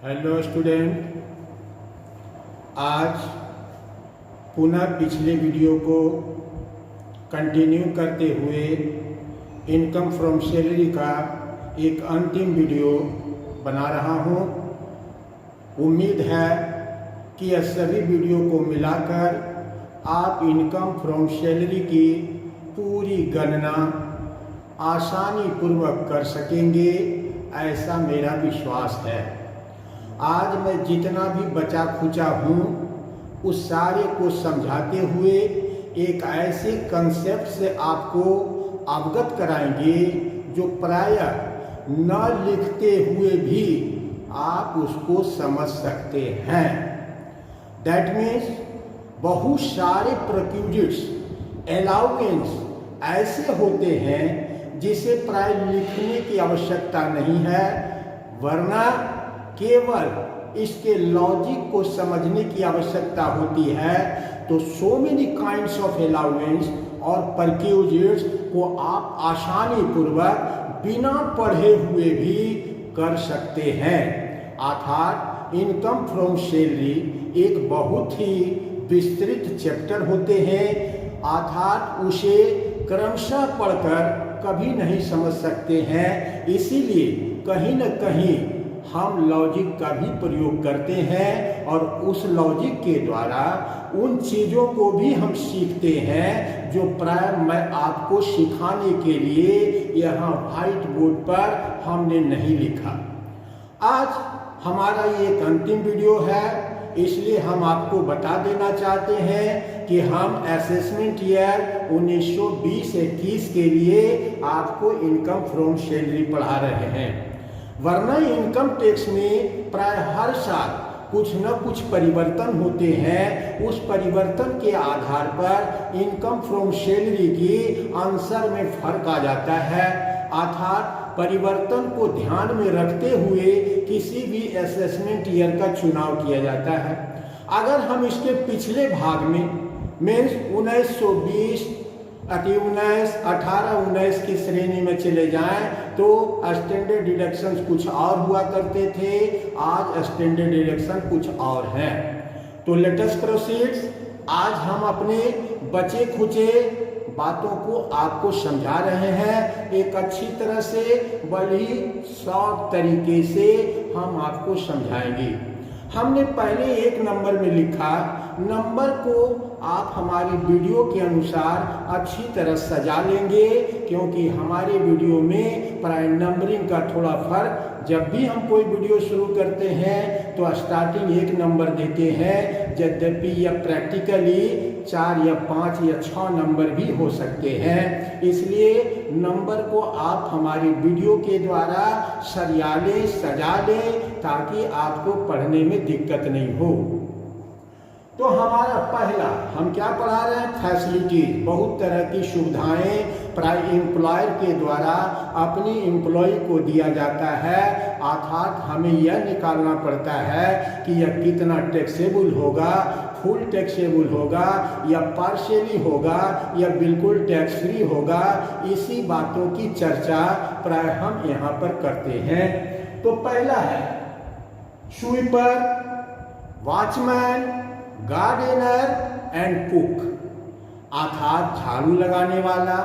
Hello student, आज पुनः पिछले वीडियो को कंटिन्यू करते हुए इनकम फ्रॉम सैलरी का एक अंतिम वीडियो बना रहा हूँ। उम्मीद है कि यह सभी वीडियो को मिलाकर आप इनकम फ्रॉम सैलरी की पूरी गणना आसानी पूर्वक कर सकेंगे, ऐसा मेरा विश्वास है। आज मैं जितना भी बचा खुचा हूँ उस सारे को समझाते हुए एक ऐसे कंसेप्ट से आपको अवगत कराएंगे जो प्रायः न लिखते हुए भी आप उसको समझ सकते हैं। दैट मीन्स बहुत सारे प्रिक्विजिट्स अलाउंस ऐसे होते हैं जिसे प्राय लिखने की आवश्यकता नहीं है, वरना केवल इसके लॉजिक को समझने की आवश्यकता होती है। तो so many kinds of allowance और परक्यूजिट्स को आप आसानी पूर्वक बिना पढ़े हुए भी कर सकते हैं। अर्थात इनकम फ्रॉम सैलरी एक बहुत ही विस्तृत चैप्टर होते हैं, अर्थात उसे क्रमशः पढ़कर कभी नहीं समझ सकते हैं। इसीलिए कहीं न कहीं हम लॉजिक का भी प्रयोग करते हैं और उस लॉजिक के द्वारा उन चीज़ों को भी हम सीखते हैं जो प्राय मैं आपको सिखाने के लिए यहाँ व्हाइट बोर्ड पर हमने नहीं लिखा। आज हमारा ये एक अंतिम वीडियो है, इसलिए हम आपको बता देना चाहते हैं कि हम असेसमेंट ईयर 1920-21 के लिए आपको इनकम फ्रॉम सैलरी पढ़ा रहे हैं। वरना इनकम टैक्स में प्राय हर साल कुछ न कुछ परिवर्तन होते हैं। उस परिवर्तन के आधार पर इनकम फ्रॉम सैलरी की आंसर में फर्क आ जाता है। अर्थात परिवर्तन को ध्यान में रखते हुए किसी भी असेसमेंट ईयर का चुनाव किया जाता है। अगर हम इसके पिछले भाग में मीन्स 1920 19 18 19 की श्रेणी में चले जाएं तो स्टैंडर्ड डिडक्शंस कुछ और हुआ करते थे, आज स्टैंडर्ड डिडक्शन कुछ और हैं। तो लेट अस प्रोसीड। आज हम अपने बचे खुचे बातों को आपको समझा रहे हैं, एक अच्छी तरह से बड़ी शॉर्ट तरीके से हम आपको समझाएंगे। हमने पहले एक नंबर में लिखा, नंबर को आप हमारी वीडियो के अनुसार अच्छी तरह सजा लेंगे, क्योंकि हमारे वीडियो में प्राय नंबरिंग का थोड़ा फर्क, जब भी हम कोई वीडियो शुरू करते हैं तो स्टार्टिंग एक नंबर देते हैं, यद्यपि यह प्रैक्टिकली 4 या 5 या 6 नंबर भी हो सकते हैं। इसलिए नंबर को आप हमारी वीडियो के द्वारा सरिया लें, सजा लें, ताकि आपको पढ़ने में दिक्कत नहीं हो। तो हमारा पहला हम क्या पढ़ा रहे हैं? फैसिलिटीज, बहुत तरह की सुविधाएं प्राय एम्प्लॉयर के द्वारा अपनी एम्प्लॉय को दिया जाता है। अर्थात हमें यह निकालना पड़ता है कि यह कितना टैक्सेबल होगा, फुल टैक्सेबल होगा या पार्शियली होगा या बिल्कुल टैक्स फ्री होगा। इसी बातों की चर्चा प्राय हम यहाँ पर करते हैं। तो पहला है sweeper, watchman, gardener and cook, अर्थात झाड़ू लगाने वाला,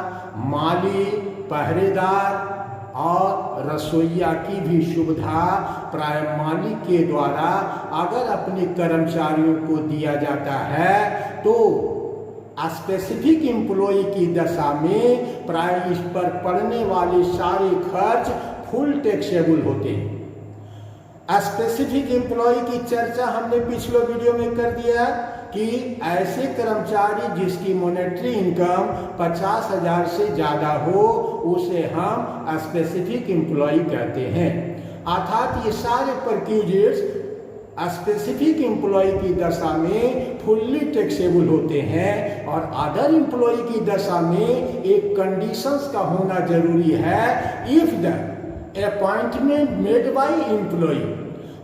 माली, पहरेदार और रसोइया की भी सुविधा प्राय मालिक के द्वारा अगर अपने कर्मचारियों को दिया जाता है तो स्पेसिफिक एम्प्लॉय की दशा में प्राय इस पर पड़ने वाले सारे खर्च फुल टैक्सेबल होते हैं। स्पेसिफिक एम्प्लॉय की चर्चा हमने पिछले वीडियो में कर दिया कि ऐसे कर्मचारी जिसकी मॉनेटरी इनकम 50,000 से ज़्यादा हो उसे हम स्पेसिफिक एम्प्लॉय कहते हैं। अर्थात ये सारे परक्यूजिट्स स्पेसिफिक एम्प्लॉय की दशा में फुल्ली टैक्सेबल होते हैं और अदर एम्प्लॉय की दशा में एक कंडीशंस का होना जरूरी है। If the appointment made by employ,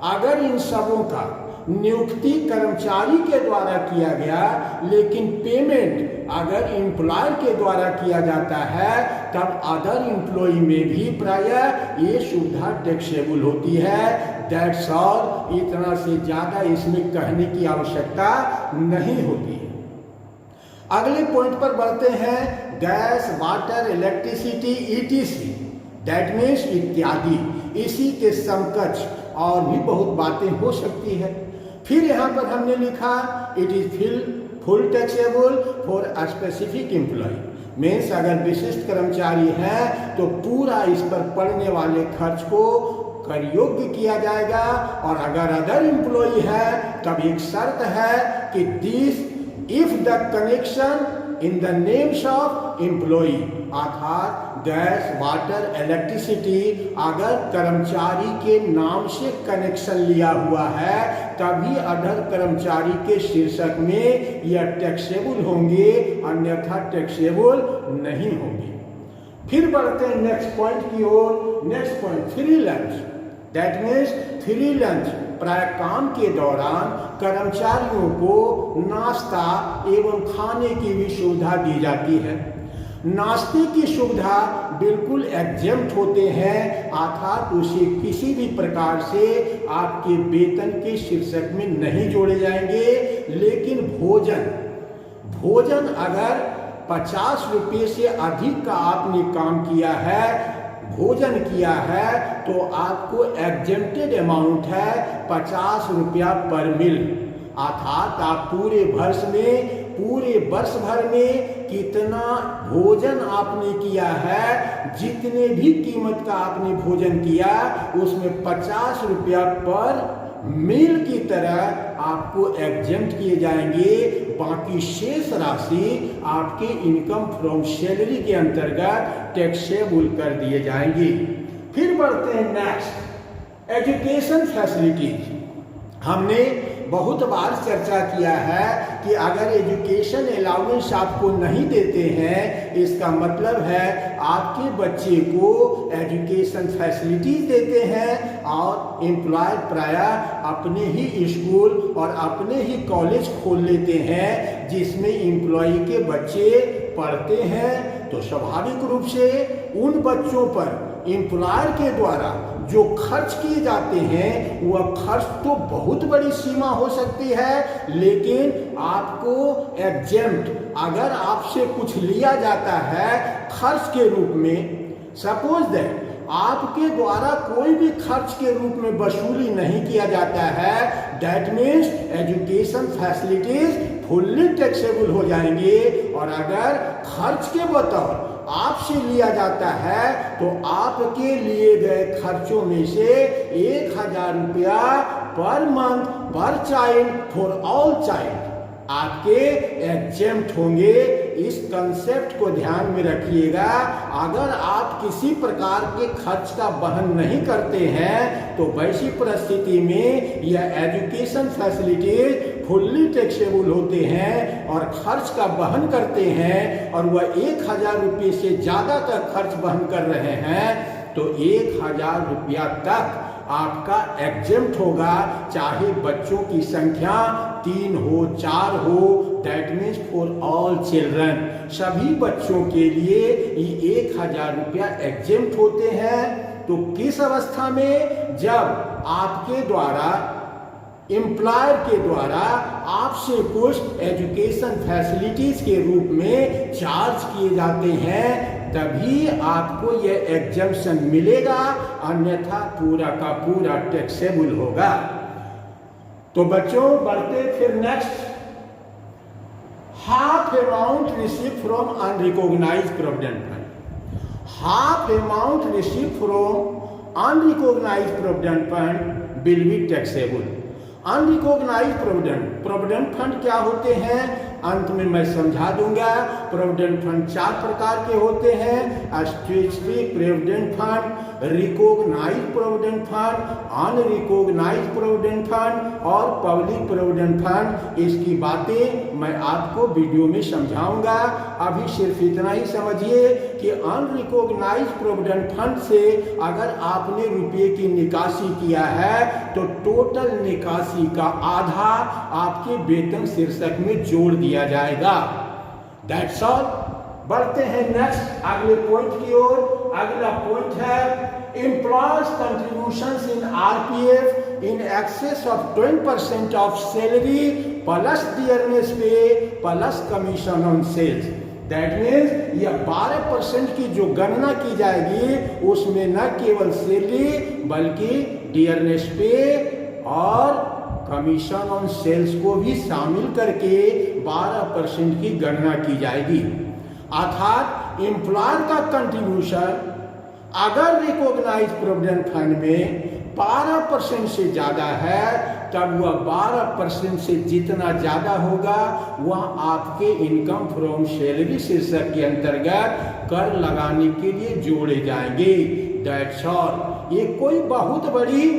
अगर इन सबों का नियुक्ति कर्मचारी के द्वारा किया गया लेकिन पेमेंट अगर एम्प्लॉयर के द्वारा किया जाता है तब अदर एम्प्लॉय में भी प्रायः ये सुविधा टैक्सेबल होती है। That's all. इतना से ज़्यादा इसमें कहने की आवश्यकता नहीं होती है। अगले पॉइंट पर बढ़ते हैं, gas, water, electricity, ETC, that means इत्यादि। इसी के समकक्ष और भी बहुत बातें हो सकती है। फिर यहाँ पर हमने लिखा it is full taxable for a specific employ, means अगर विशिष्ट कर्मचारी है तो पूरा इस पर पड़ने वाले खर्च को कर योग्य किया जाएगा। और अगर अदर एम्प्लॉय है तब एक शर्त है कि this if the connection in the names of employ, अर्थात गैस, वाटर, इलेक्ट्रिसिटी अगर कर्मचारी के नाम से कनेक्शन लिया हुआ है तभी अदर कर्मचारी के शीर्षक में यह टैक्सेबल होंगे, अन्यथा टैक्सेबल नहीं होंगे। फिर बढ़ते हैं नेक्स्ट पॉइंट की ओर। Next point, free lunch, that means free lunch, प्राय काम के दौरान कर्मचारियों को नाश्ता एवं खाने की भी सुविधा दी जाती है। नाश्ते की सुविधा बिल्कुल एग्जेम्प्ट होते हैं, अर्थात उसे किसी भी प्रकार से आपके वेतन के शीर्षक में नहीं जोड़े जाएंगे। लेकिन भोजन अगर 50 रुपये से अधिक का आपने काम किया है, भोजन किया है, तो आपको एग्जेम्प्टेड अमाउंट है 50 रुपया पर मील। अर्थात आप पूरे वर्ष भर में कितना भोजन आपने किया है, जितने भी कीमत का आपने भोजन किया उसमें 50 रुपया पर मील की तरह आपको एग्जेम्प्ट किए जाएंगे। बाकी शेष राशि आपके इनकम फ्रॉम सैलरी के अंतर्गत टैक्सेबल कर दिए जाएंगे। फिर बढ़ते हैं नेक्स्ट, एजुकेशन फैसिलिटीज। हमने बहुत बार चर्चा किया है कि अगर एजुकेशन अलाउंस आपको नहीं देते हैं, इसका मतलब है आपके बच्चे को एजुकेशन फैसिलिटीज देते हैं और एम्प्लॉयर प्रायः अपने ही स्कूल और अपने ही कॉलेज खोल लेते हैं जिसमें एम्प्लॉय के बच्चे पढ़ते हैं। तो स्वाभाविक रूप से उन बच्चों पर एम्प्लॉयर के द्वारा जो खर्च किए जाते हैं वह खर्च तो बहुत बड़ी सीमा हो सकती है, लेकिन आपको एग्जेम्प्ट अगर आपसे कुछ लिया जाता है खर्च के रूप में, सपोज दैट आपके द्वारा कोई भी खर्च के रूप में वसूली नहीं किया जाता है, that means education facilities fully taxable हो जाएंगे। और अगर खर्च के बतौर आपसे लिया जाता है तो आपके लिए गए खर्चों में से 1000 रुपया पर मंथ पर चाइल्ड फॉर ऑल चाइल्ड आपके एग्जेम्प्ट होंगे। इस कंसेप्ट को ध्यान में रखिएगा। अगर आप किसी प्रकार के खर्च का वहन नहीं करते हैं तो वैसी परिस्थिति में यह एजुकेशन फैसिलिटीज फुल्ली टैक्सेबल होते हैं और खर्च का वहन करते हैं और वह 1000 रुपये से ज़्यादा तक खर्च वहन कर रहे हैं तो 1000 रुपया तक आपका एग्जेम्प्ट होगा, चाहे बच्चों की संख्या 3 हो 4 हो, that means for all children, सभी बच्चों के लिए ये 1000 रुपया एग्जेम्प्ट होते हैं। तो किस अवस्था में? जब आपके द्वारा एम्प्लॉयर के द्वारा आपसे कुछ एजुकेशन फैसिलिटीज के रूप में चार्ज किए जाते हैं तभी आपको यह एग्जम्पशन मिलेगा, अन्यथा पूरा का पूरा टैक्सेबल होगा। तो बच्चों बढ़ते फिर next, half amount receive from unrecognised provident fund. Half amount receive from unrecognised provident fund will be taxable. Unrecognised provident fund क्या होते हैं अंत में मैं समझा दूंगा। प्रोविडेंट फंड 4 प्रकार के होते हैं, statutory provident fund, recognised provident fund, unrecognised provident fund और पब्लिक प्रोविडेंट फंड। इसकी बातें मैं आपको वीडियो में समझाऊंगा। अभी सिर्फ इतना ही समझिए कि अनरिकॉग्नाइज्ड प्रोविडेंट फंड से अगर आपने रुपये की निकासी किया है तो टोटल निकासी का आधा आपके वेतन शीर्षक में जोड़ दिया जाएगा। That's all. बढ़ते हैं नेक्स्ट अगले पॉइंट की ओर। अगला पॉइंट है employers contributions in RPF in excess of 20% of salary plus dearness pay plus commission on sales। That means यह 12% की जो गणना की जाएगी उसमें न केवल सैलरी बल्कि डियरनेस पे और कमीशन ऑन सेल्स को भी शामिल करके 12% की गणना की जाएगी। अर्थात एम्प्लॉयर का कंट्रीब्यूशन अगर रिकॉग्नाइज प्रोविडेंट फंड में 12% से ज्यादा है तब वह 12% से जितना ज्यादा होगा वह आपके इनकम फ्रॉम सैलरी शीर्षक के अंतर्गत कर लगाने के लिए जोड़े जाएंगे। That's all. ये कोई बहुत बड़ी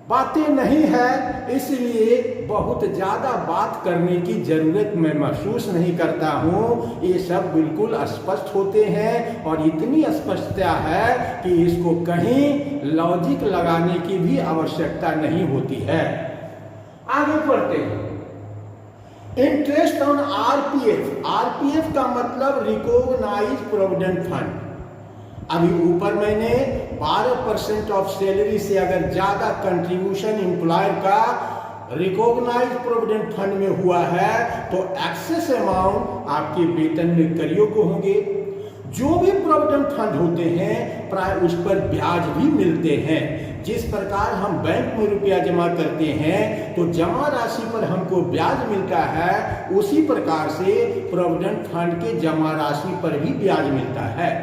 बातें नहीं है, इसलिए बहुत ज्यादा बात करने की जरूरत मैं महसूस नहीं करता हूँ। ये सब बिल्कुल स्पष्ट होते हैं और इतनी स्पष्टता है कि इसको कहीं लॉजिक लगाने की भी आवश्यकता नहीं होती है। आगे बढ़ते हैं। Interest on RPF. आरपीएफ का मतलब रिकॉग्नाइज प्रोविडेंट फंड। अभी ऊपर मैंने 12% ऑफ सैलरी से अगर ज्यादा कंट्रीब्यूशन एम्प्लॉयर का रिकॉग्नाइज प्रोविडेंट फंड में हुआ है तो एक्सेस अमाउंट आपके वेतन में कर योग्य होंगे। जो भी प्रोविडेंट फंड होते हैं प्राय उस पर ब्याज भी मिलते हैं। जिस प्रकार हम बैंक में रुपया जमा करते हैं तो जमा राशि पर हमको ब्याज मिलता है, उसी प्रकार से प्रोविडेंट फंड के जमा राशि पर भी ब्याज मिलता है।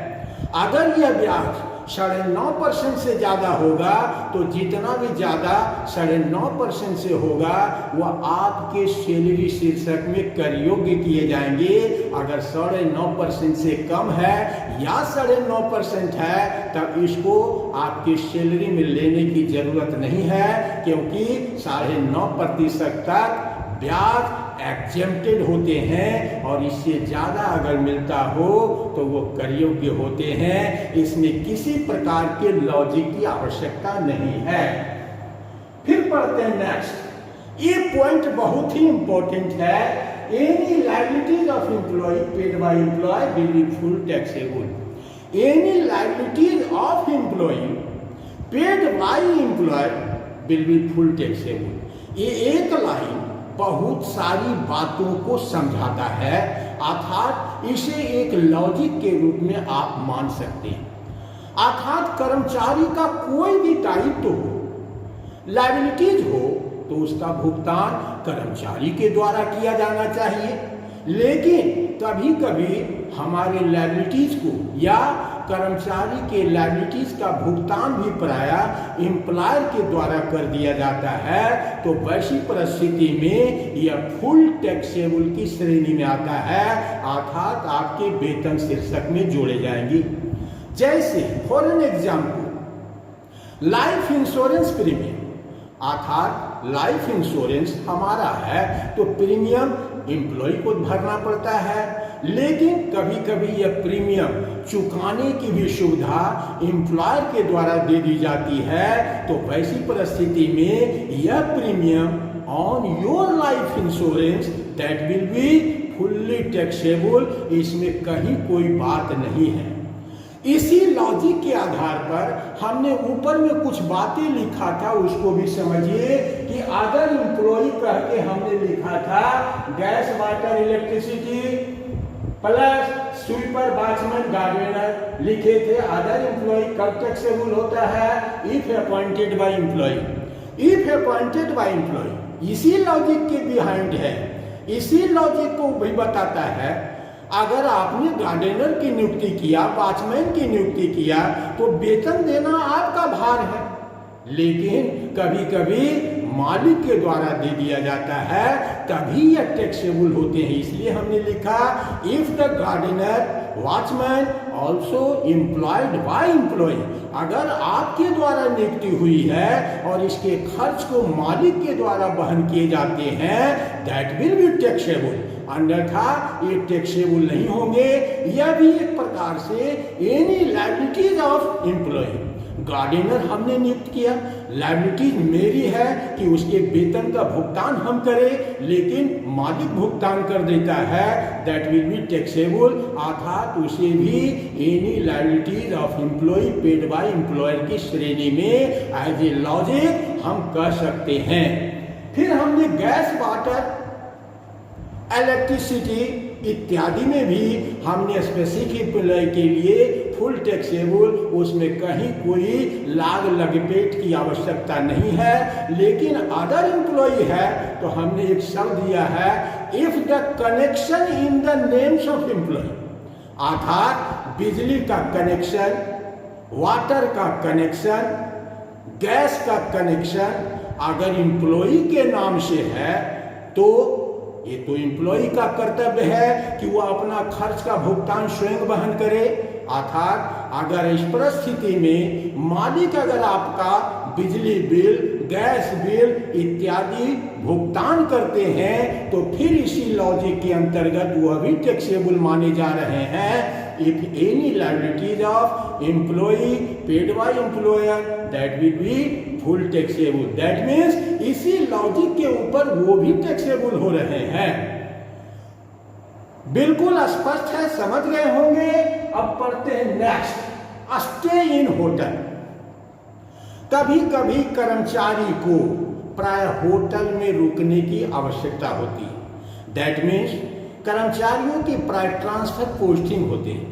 अगर यह ब्याज 9.5% से ज्यादा होगा तो जितना भी ज्यादा 9.5% से होगा वह आपके सैलरी शीर्षक में कर योग्य किए जाएंगे। अगर 9.5% से कम है या 9.5% है तब इसको आपके सैलरी में लेने की जरूरत नहीं है, क्योंकि 9.5% तक ब्याज एग्जेम्प्टेड होते हैं और इससे ज्यादा अगर मिलता हो तो वो कर योग्य होते हैं। इसमें किसी प्रकार के लॉजिक की आवश्यकता नहीं है। फिर पढ़ते हैं नेक्स्ट। ये पॉइंट बहुत ही इंपॉर्टेंट है। Any liabilities of employ paid by employ will be full taxable. Any liabilities of employ paid by employ will be full taxable. ये एक लाइन बहुत सारी बातों को समझाता है, अर्थात इसे एक लॉजिक के रूप में आप मान सकते हैं। अर्थात कर्मचारी का कोई भी दायित्व हो, लायबिलिटीज हो तो उसका भुगतान कर्मचारी के द्वारा किया जाना चाहिए। लेकिन कभी कभी हमारे लायबिलिटीज को या कर्मचारी के लायबिलिटीज का भुगतान भी प्रायः एम्प्लॉयर के द्वारा कर दिया जाता है, तो वैसी परिस्थिति में यह फुल टैक्सेबल की श्रेणी में आता है, अर्थात आपके वेतन शीर्षक में जोड़े जाएंगे। जैसे for an example life insurance premium, अर्थात लाइफ इंश्योरेंस हमारा है तो प्रीमियम एम्प्लॉय को भरना पड़ता है, लेकिन कभी कभी यह प्रीमियम चुकाने की भी सुविधा एम्प्लॉयर के द्वारा दे दी जाती है, तो वैसी परिस्थिति में यह premium on your life insurance that will be fully taxable. इसमें कहीं कोई बात नहीं है। इसी लॉजिक के आधार पर हमने ऊपर में कुछ बातें लिखा था, उसको भी समझिए कि अगर एम्प्लॉय कह के हमने लिखा था gas water electricity plus sweeper watchman gardener लिखे थे, अदर एम्प्लॉय कब टैक्सेबल होता है? If appointed by employ. If appointed by employ इसी लॉजिक के बिहाइंड है, इसी लॉजिक को भी बताता है। अगर आपने गार्डनर की नियुक्ति किया, वॉचमैन की नियुक्ति किया तो वेतन देना आपका भार है, लेकिन कभी कभी मालिक के द्वारा दे दिया जाता है, तभी यह टैक्सेबल होते हैं। इसलिए हमने लिखा if the gardener watchman also employed by employ, अगर आपके द्वारा नियुक्ति हुई है और इसके खर्च को मालिक के द्वारा वहन किए जाते हैं, दैट विल बी टैक्सेबल, अन्यथा ये टैक्सेबल नहीं होंगे। यह भी एक प्रकार से any liabilities of employ gardener हमने नियुक्त किया, लायबिलिटीज मेरी है कि उसके वेतन का भुगतान हम करें, लेकिन मालिक भुगतान कर देता है, दैट विल बी टैक्सेबल, अर्थात उसे भी any liabilities of employ paid by employer की श्रेणी में एज ए लॉजिक हम कह सकते हैं। फिर हमने गैस, वाटर, इलेक्ट्रिसिटी इत्यादि में भी हमने स्पेसिफिक एम्प्लॉय के लिए फुल टैक्सेबल, उसमें कहीं कोई लाग लगपेट की आवश्यकता नहीं है। लेकिन अदर एम्प्लॉय है तो हमने एक शब्द दिया है, if the connection in the names of employ, अर्थात बिजली का कनेक्शन, वाटर का कनेक्शन, गैस का कनेक्शन अगर एम्प्लॉय के नाम से है तो ये तो एम्प्लॉय का कर्तव्य है कि वो अपना खर्च का भुगतान स्वयं वहन करे। अर्थात अगर इस परिस्थिति में मालिक अगर आपका बिजली बिल, गैस बिल इत्यादि भुगतान करते हैं तो फिर इसी लॉजिक के अंतर्गत वह भी टैक्सेबल माने जा रहे हैं। If any liabilities of employ paid by employer that will be full taxable, that means इसी लॉजिक के ऊपर वो भी टैक्सेबल हो रहे हैं। बिल्कुल स्पष्ट है, समझ गए होंगे। अब पढ़ते हैं नेक्स्ट, स्टे इन होटल। कभी कभी कर्मचारी को प्राय होटल में रुकने की आवश्यकता होती है, दैट मीन्स कर्मचारियों की प्राय ट्रांसफर पोस्टिंग होती है।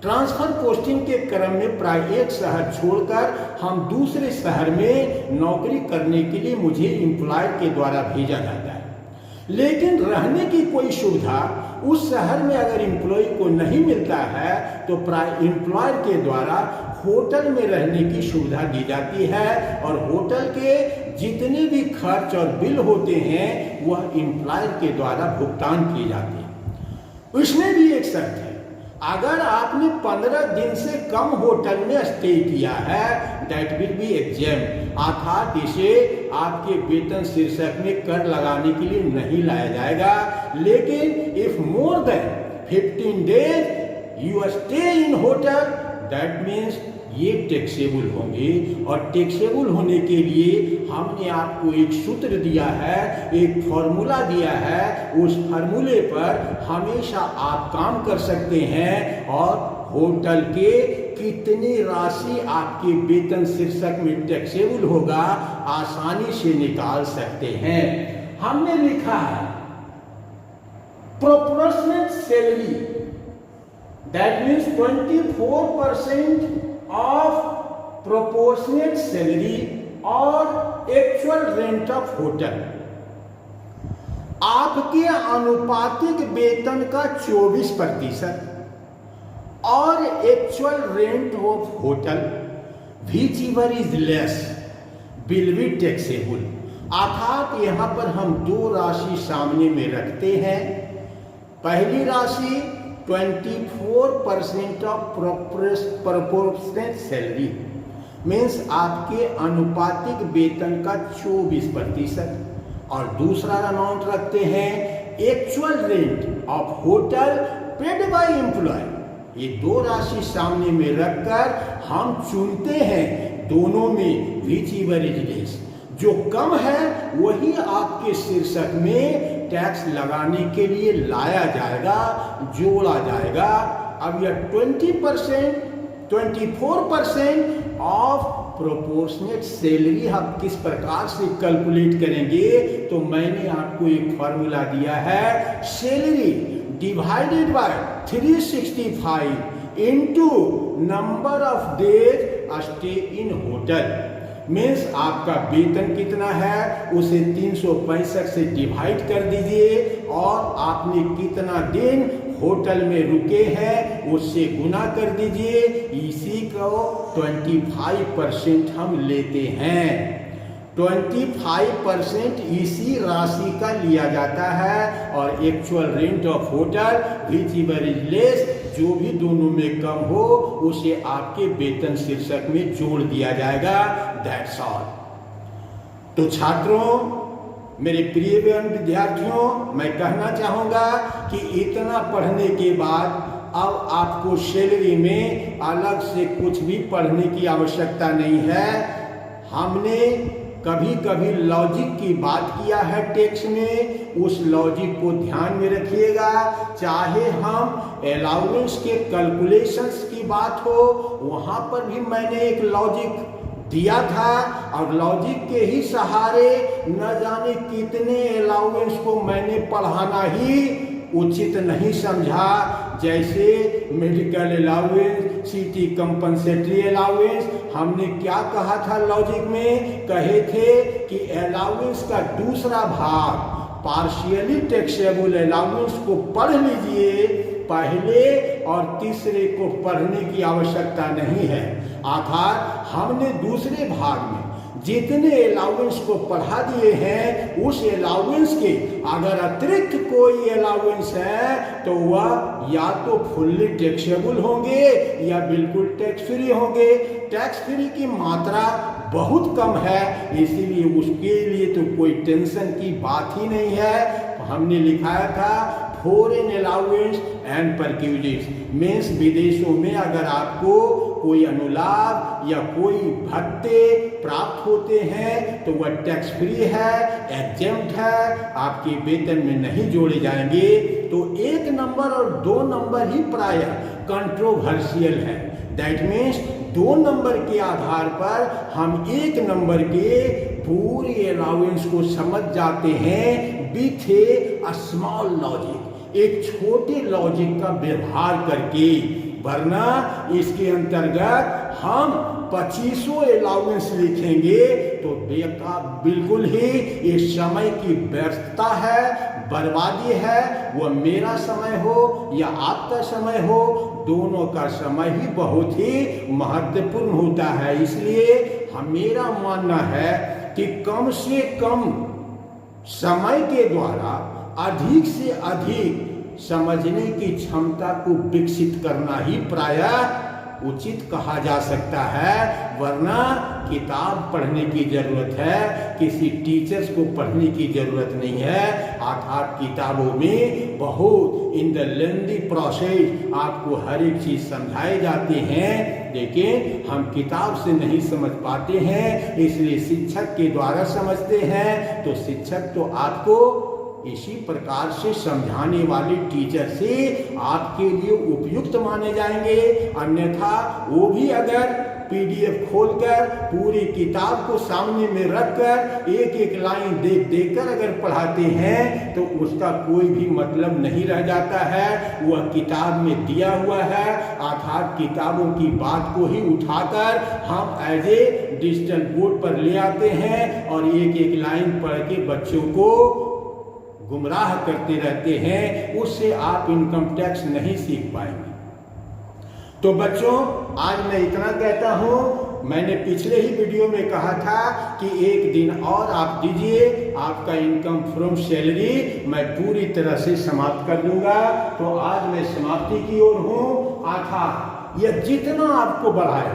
ट्रांसफर पोस्टिंग के क्रम में प्राय एक शहर छोड़कर हम दूसरे शहर में नौकरी करने के लिए मुझे एम्प्लॉयर के द्वारा भेजा जाता है, लेकिन रहने की कोई सुविधा उस शहर में अगर एम्प्लॉय को नहीं मिलता है तो प्राय एम्प्लॉयर के द्वारा होटल में रहने की सुविधा दी जाती है और होटल के जितने भी खर्च और बिल होते हैं वह एम्प्लॉयर के द्वारा भुगतान किए जाते हैं। उसमें भी एक शर्त है, अगर आपने 15 दिन से कम होटल में स्टे किया है दैट विल बी एग्जेम्प्ट, अर्थात इसे आपके वेतन शीर्षक में कर लगाने के लिए नहीं लाया जाएगा। लेकिन if more than 15 days you stay in hotel that means ये टैक्सेबल होंगे। और टैक्सेबल होने के लिए हमने आपको एक सूत्र दिया है, एक फॉर्मूला दिया है, उस फार्मूले पर हमेशा आप काम कर सकते हैं और होटल के कितनी राशि आपके वेतन शीर्षक में टैक्सेबल होगा आसानी से निकाल सकते हैं। हमने लिखा है proportional salary, that means 24% of proportionate salary और एक्चुअल रेंट ऑफ होटल। आपके आनुपातिक वेतन का 24% और actual rent of hotel whichever is less will be taxable. अर्थात यहाँ पर हम दो राशि सामने में रखते हैं। पहली राशि 24% ऑफ प्रोपोर्शनल सैलरी मीन्स आपके आनुपातिक वेतन का 24% और दूसरा अमाउंट रखते हैं actual rent of hotel paid by employ. ये दो राशि सामने में रखकर हम चुनते हैं दोनों में व्हिचएवर इज लेस, जो कम है वही आपके शीर्षक में टैक्स लगाने के लिए लाया जाएगा, जोड़ा जाएगा। अब यह 24% ऑफ प्रोपोर्शनेट सैलरी हम किस प्रकार से कैलकुलेट करेंगे, तो मैंने आपको एक फॉर्मूला दिया है, salary divided by 365 into number of days stay in hotel. Means आपका वेतन कितना है उसे 365 से डिवाइड कर दीजिए और आपने कितना दिन होटल में रुके हैं उससे गुना कर दीजिए। इसी को 25% हम लेते हैं। 25% इसी राशि का लिया जाता है और actual rent of hotel whichever is less, जो भी दोनों में कम हो उसे आपके वेतन शीर्षक में जोड़ दिया जाएगा। That's all. तो छात्रों, मेरे प्रिय विद्यार्थियों, मैं कहना चाहूँगा कि इतना पढ़ने के बाद अब आपको सैलरी में अलग से कुछ भी पढ़ने की आवश्यकता नहीं है। हमने कभी कभी लॉजिक की बात किया है टेक्स्ट में, उस लॉजिक को ध्यान में रखिएगा। चाहे हम अलाउंस के कैलकुलेशंस की बात हो, वहाँ पर भी मैंने एक लॉजिक दिया था और लॉजिक के ही सहारे न जाने कितने अलाउंस को मैंने पढ़ाना ही उचित नहीं समझा। जैसे medical allowance, city compensatory allowance, हमने क्या कहा था लॉजिक में? कहे थे कि अलाउंस का दूसरा भाग पार्शियली टैक्सेबल अलाउंस को पढ़ लीजिए, पहले और तीसरे को पढ़ने की आवश्यकता नहीं है। अर्थात हमने दूसरे भाग में जितने अलाउंस को पढ़ा दिए हैं, उस अलाउंस के अगर अतिरिक्त कोई अलाउंस है तो वह या तो फुल्ली टैक्सेबल होंगे या बिल्कुल टैक्स फ्री होंगे। टैक्स फ्री की मात्रा बहुत कम है, इसीलिए उसके लिए तो कोई टेंशन की बात ही नहीं है। हमने लिखाया था foreign allowance and perquisites, means विदेशों में अगर आपको कोई अनुलाभ या कोई भत्ते प्राप्त होते हैं तो वह टैक्स फ्री है, एग्जेम्प्ट है, आपके वेतन में नहीं जोड़े जाएंगे। तो 1 नंबर और 2 नंबर ही प्राय कंट्रोवर्शियल है। दैट मीन्स 2 नंबर के आधार पर हम 1 नंबर के पूरे अलाउंस को समझ जाते हैं विथ ए स्मॉल लॉजिक, एक छोटे लॉजिक का व्यवहार करके। वरना इसके अंतर्गत हम 2500 अलाउंस लिखेंगे तो बिल्कुल ही ये समय की व्यस्तता है, बर्बादी है। वह मेरा समय हो या आपका समय हो, दोनों का समय ही बहुत ही महत्वपूर्ण होता है। इसलिए मेरा मानना है कि कम से कम समय के द्वारा अधिक से अधिक समझने की क्षमता को विकसित करना ही प्रायः उचित कहा जा सकता है। वरना किताब पढ़ने की जरूरत है, किसी टीचर्स को पढ़ने की जरूरत नहीं है। अर्थात किताबों में बहुत इन द लेंथी प्रोसेस आपको हर एक चीज समझाए जाते हैं, लेकिन हम किताब से नहीं समझ पाते हैं, इसलिए शिक्षक के द्वारा समझते हैं। तो शिक्षक तो आपको इसी प्रकार से समझाने वाले टीचर से आपके लिए उपयुक्त माने जाएंगे। अन्यथा वो भी अगर पीडीएफ खोलकर पूरी किताब को सामने में रखकर एक एक लाइन देख देखकर अगर पढ़ाते हैं तो उसका कोई भी मतलब नहीं रह जाता है। वह किताब में दिया हुआ है, अर्थात किताबों की बात को ही उठाकर हम एज ए डिजिटल बोर्ड पर ले आते हैं और एक एक लाइन पढ़ के बच्चों को गुमराह करते रहते हैं। उससे आप इनकम टैक्स नहीं सीख पाएंगे। तो बच्चों, आज मैं इतना कहता हूं। मैंने पिछले ही वीडियो में कहा था कि एक दिन और आप दीजिए, आपका इनकम फ्रॉम सैलरी मैं पूरी तरह से समाप्त कर दूंगा। तो आज मैं समाप्ति की ओर हूं। अर्थात यह जितना आपको बढ़ाए,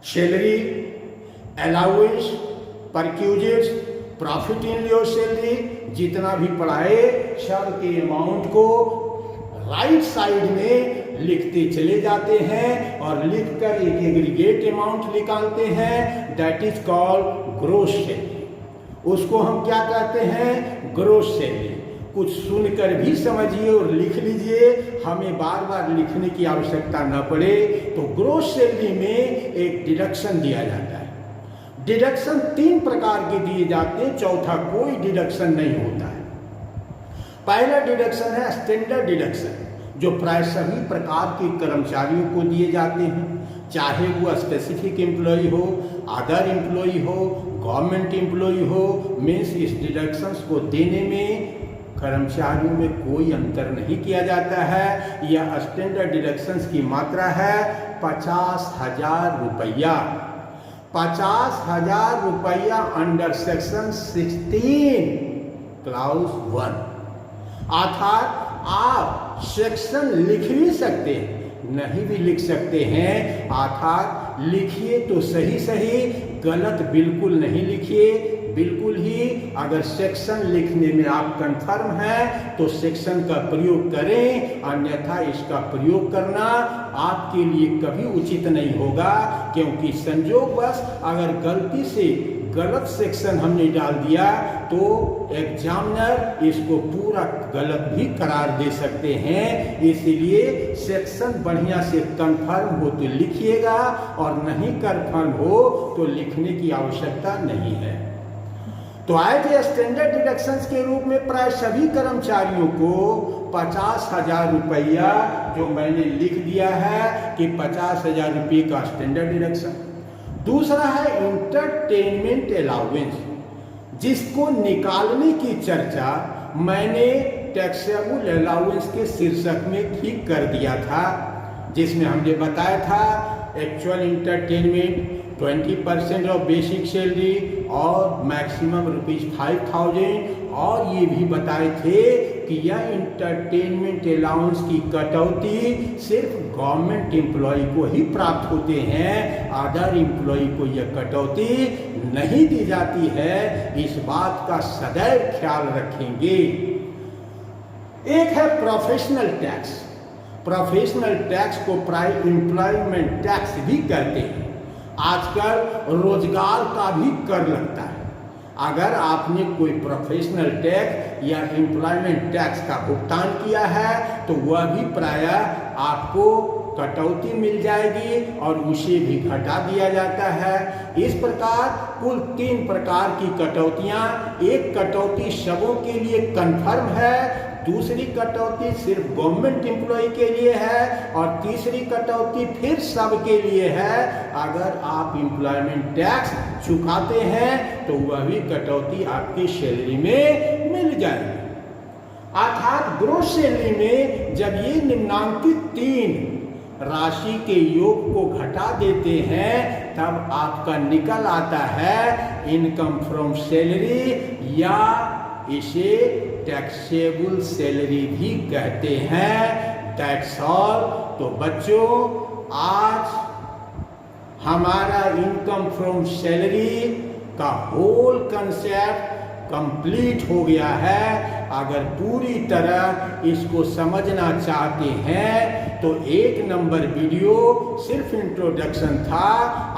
salary, allowance, perquisites, profit in your salary, जितना भी पढ़ाए सब के अमाउंट को राइट साइड में लिखते चले जाते हैं और लिखकर एक एग्रीगेट अमाउंट निकालते हैं। That is called gross salary. उसको हम क्या कहते हैं? Gross salary. कुछ सुनकर भी समझिए और लिख लीजिए, हमें बार बार लिखने की आवश्यकता न पड़े। तो ग्रॉस सैलरी में एक डिडक्शन दिया जाता है। डिडक्शन 3 प्रकार के दिए जाते हैं, चौथा कोई डिडक्शन नहीं होता है। पहला डिडक्शन है स्टैंडर्ड डिडक्शन, जो प्राय सभी प्रकार के कर्मचारियों को दिए जाते हैं, चाहे वो स्पेसिफिक एम्प्लॉय हो, अदर एम्प्लॉय हो, गवर्नमेंट एम्प्लॉय हो। मीन्स इस डिडक्शंस को देने में कर्मचारियों में कोई अंतर नहीं किया जाता है। यह स्टैंडर्ड डिडक्शंस की मात्रा है 50,000 रुपया। 50,000 रुपया अंडर सेक्शन 16 क्लाउज 1। अर्थात आप सेक्शन लिख भी सकते हैं, नहीं भी लिख सकते हैं। अर्थात लिखिए तो सही सही, गलत बिल्कुल नहीं लिखिए। बिल्कुल ही अगर सेक्शन लिखने में आप कंफर्म हैं तो सेक्शन का प्रयोग करें, अन्यथा इसका प्रयोग करना आपके लिए कभी उचित नहीं होगा, क्योंकि संयोगवश अगर गलती से गलत सेक्शन हमने डाल दिया तो एग्जामिनर इसको पूरा गलत भी करार दे सकते हैं। इसलिए सेक्शन बढ़िया से कंफर्म हो तो लिखिएगा और नहीं कंफर्म हो तो लिखने की आवश्यकता नहीं है। तो आए थे स्टैंडर्ड डिडक्शंस के रूप में प्राय सभी कर्मचारियों को 50,000 रुपया जो मैंने लिख दिया है कि 50,000 रुपये का स्टैंडर्ड डिडक्शन। दूसरा है इंटरटेनमेंट अलाउंस, जिसको निकालने की चर्चा मैंने टैक्सेबल अलाउंस के शीर्षक में ठीक कर दिया था, जिसमें हमने बताया था actual entertainment 20% of basic salary और मैक्सिमम ₹5,000, और ये भी बताए थे कि यह इंटरटेनमेंट अलाउंस की कटौती सिर्फ गवर्नमेंट एम्प्लॉय को ही प्राप्त होते हैं, अदर एम्प्लॉय को यह कटौती नहीं दी जाती है। इस बात का सदैव ख्याल रखेंगे। एक है प्रोफेशनल टैक्स। प्रोफेशनल टैक्स को प्राय एम्प्लॉयमेंट टैक्स भी कहते हैं। आजकल रोजगार का भी कर लगता है। अगर आपने कोई प्रोफेशनल टैक्स या एम्प्लॉयमेंट टैक्स का भुगतान किया है तो वह भी प्राय आपको कटौती मिल जाएगी और उसे भी घटा दिया जाता है। इस प्रकार कुल 3 प्रकार की कटौतियां, एक कटौती सबों के लिए कन्फर्म है, दूसरी कटौती सिर्फ गवर्नमेंट एम्प्लॉय के लिए है और तीसरी कटौती फिर सब के लिए है। अगर आप एम्प्लॉयमेंट टैक्स चुकाते हैं तो वह भी कटौती आपकी सैलरी में मिल जाएगी। अर्थात ग्रोस सैलरी में जब ये निम्नांकित 3 राशि के योग को घटा देते हैं तब आपका निकल आता है इनकम फ्रॉम सैलरी, या इसे टैक्सेबल सैलरी भी कहते हैं। That's all. तो बच्चों, आज हमारा इनकम फ्रॉम सैलरी का होल कंसेप्ट कंप्लीट हो गया है। अगर पूरी तरह इसको समझना चाहते हैं तो 1 नंबर वीडियो सिर्फ इंट्रोडक्शन था,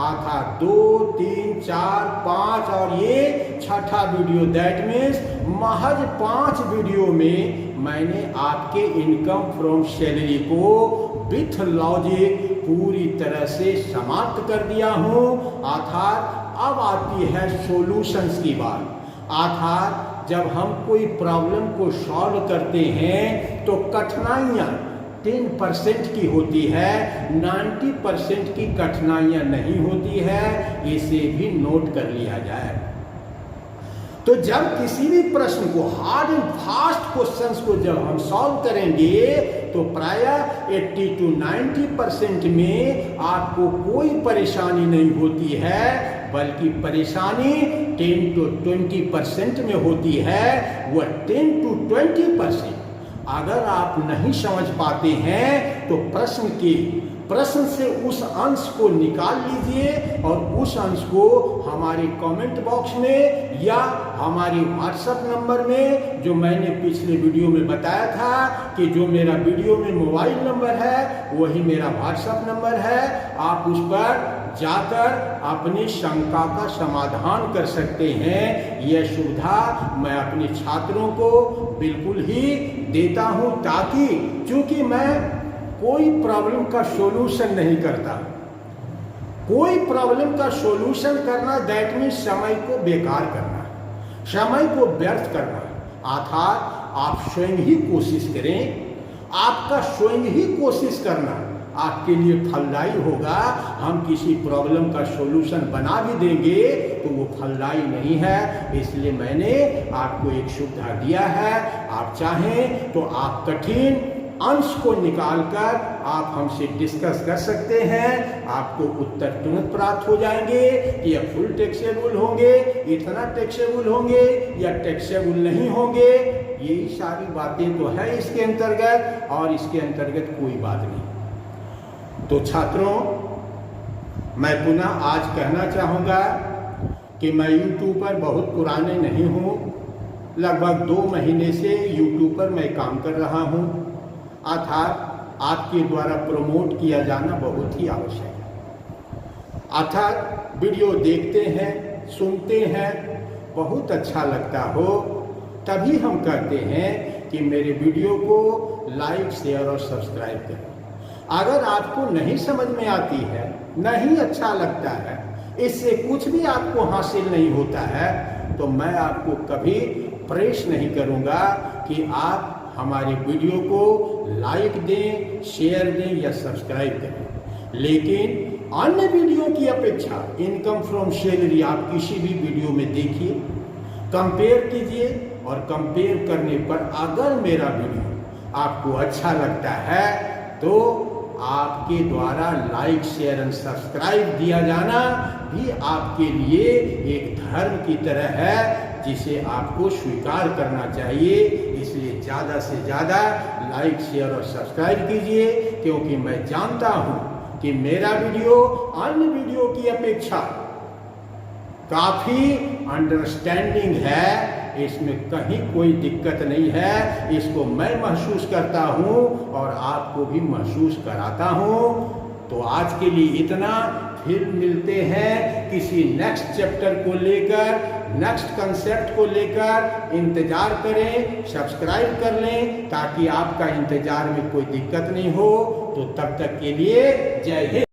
आधा 2, 3, 4, 5 और ये 6ठा वीडियो, दैट मीन्स महज 5 वीडियो में मैंने आपके इनकम फ्रॉम सैलरी को विथ लॉजिक पूरी तरह से समाप्त कर दिया हूँ। अर्थात अब आती है सॉल्यूशंस की बात। अर्थात जब हम कोई प्रॉब्लम को सॉल्व करते हैं तो कठिनाइयाँ 10% की होती है, 90% की कठिनाइयाँ नहीं होती है। इसे भी नोट कर लिया जाए। तो जब किसी भी प्रश्न को, हार्ड एंड फास्ट क्वेश्चंस को जब हम सॉल्व करेंगे तो प्राय 80 to 90% में आपको कोई परेशानी नहीं होती है, बल्कि परेशानी 10 to 20% में होती है। वह 10 to 20% अगर आप नहीं समझ पाते हैं तो प्रश्न से उस अंश को निकाल लीजिए और उस अंश को हमारे कमेंट बॉक्स में या हमारे व्हाट्सएप नंबर में, जो मैंने पिछले वीडियो में बताया था कि जो मेरा वीडियो में मोबाइल नंबर है वही मेरा व्हाट्सएप नंबर है, आप उस पर जाकर अपनी शंका का समाधान कर सकते हैं। यह सुविधा मैं अपने छात्रों को बिल्कुल ही देता हूं, ताकि चूंकि मैं कोई प्रॉब्लम का सॉल्यूशन नहीं करता। कोई प्रॉब्लम का सॉल्यूशन करना दैट मीन्स समय को बेकार करना, समय को व्यर्थ करना। अर्थात आप स्वयं ही कोशिश करें, आपका स्वयं ही कोशिश करना आपके लिए फलदायी होगा। हम किसी प्रॉब्लम का सॉल्यूशन बना भी देंगे तो वो फलदायी नहीं है। इसलिए मैंने आपको एक सुविधा दिया है। आप चाहें तो आप कठिन अंश को निकालकर आप हमसे डिस्कस कर सकते हैं। आपको उत्तर तुरंत प्राप्त हो जाएंगे कि यह फुल टैक्सेबल होंगे, इतना टैक्सेबल होंगे या टैक्सेबल नहीं होंगे। यही सारी बातें तो है इसके अंतर्गत, और इसके अंतर्गत कोई बात नहीं। तो छात्रों, मैं पुनः आज कहना चाहूँगा कि मैं यूट्यूब पर बहुत पुराने नहीं हूँ, लगभग 2 महीने से यूट्यूब पर मैं काम कर रहा हूँ, अर्थात आपके द्वारा प्रमोट किया जाना बहुत ही आवश्यक है। अर्थात वीडियो देखते हैं, सुनते हैं, बहुत अच्छा लगता हो, तभी हम कहते हैं कि मेरे वीडियो को लाइक, शेयर और सब्सक्राइब करें। अगर आपको नहीं समझ में आती है, नहीं अच्छा लगता है, इससे कुछ भी आपको हासिल नहीं होता है, तो मैं आपको कभी प्रेस नहीं करूंगा कि आप हमारे वीडियो को लाइक दें, शेयर दें या सब्सक्राइब करें। लेकिन अन्य वीडियो की अपेक्षा इनकम फ्रॉम सैलरी आप किसी भी वीडियो में देखिए, कंपेयर कीजिए, और कंपेयर करने पर अगर मेरा वीडियो आपको अच्छा लगता है तो आपके द्वारा लाइक, शेयर एंड सब्सक्राइब दिया जाना भी आपके लिए एक धर्म की तरह है, जिसे आपको स्वीकार करना चाहिए। इसलिए ज़्यादा से ज़्यादा लाइक, शेयर और सब्सक्राइब कीजिए, क्योंकि मैं जानता हूँ कि मेरा वीडियो अन्य वीडियो की अपेक्षा काफ़ी अंडरस्टैंडिंग है, इसमें कहीं कोई दिक्कत नहीं है। इसको मैं महसूस करता हूँ और आपको भी महसूस कराता हूँ। तो आज के लिए इतना, फिर मिलते हैं किसी नेक्स्ट चैप्टर को लेकर, नेक्स्ट कंसेप्ट को लेकर। इंतजार करें, सब्सक्राइब कर लें ताकि आपका इंतजार में कोई दिक्कत नहीं हो। तो तब तक के लिए जय हिंद।